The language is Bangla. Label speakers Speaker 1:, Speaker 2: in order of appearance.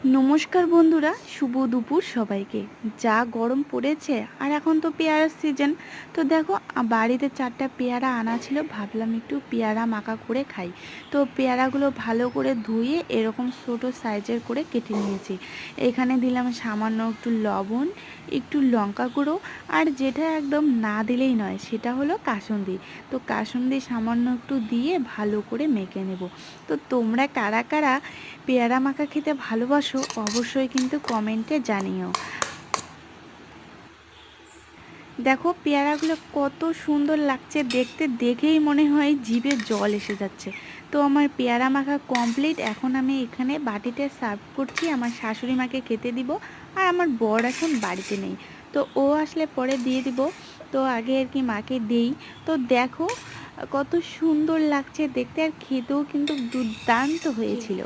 Speaker 1: নমস্কার বন্ধুরা, শুভ দুপুর সবাইকে। যা গরম পড়েছে, আর এখন তো পেয়ারার সিজন। তো দেখো, বাড়িতে 4টা পেয়ারা আনা ছিল, ভাবলাম একটু পেয়ারা মাখা করে খাই। তো পেয়ারাগুলো ভালো করে ধুয়ে এরকম ছোটো সাইজের করে কেটে নিয়েছি। এখানে দিলাম সামান্য একটু লবণ, একটু লঙ্কা গুঁড়ো, আর যেটা একদম না দিলেই নয় সেটা হলো কাসুন্দি। তো কাসুন্দি সামান্য একটু দিয়ে ভালো করে মেখে নেব। তো তোমরা কারা কারা পেয়ারা মাখা খেতে ভালোবাসো অবশ্যই কিন্তু কমেন্টে জানিও। দেখো পেয়ারাগুলো কত সুন্দর লাগছে দেখতে, দেখেই মনে হয় জিভে জল এসে যাচ্ছে। তো আমার পেয়ারা মাখা কমপ্লিট। এখন আমি এখানে বাটিতে সার্ভ করছি, আমার শাশুড়ি মাকে খেতে দিব। আর আমার বর এখন বাড়িতে নেই, তো ও আসলে পরে দিয়ে দিব। তো আগে আর কি মাকে দেই। তো দেখো কত সুন্দর লাগছে দেখতে, আর খেতেও কিন্তু দুর্দান্ত হয়েছিল।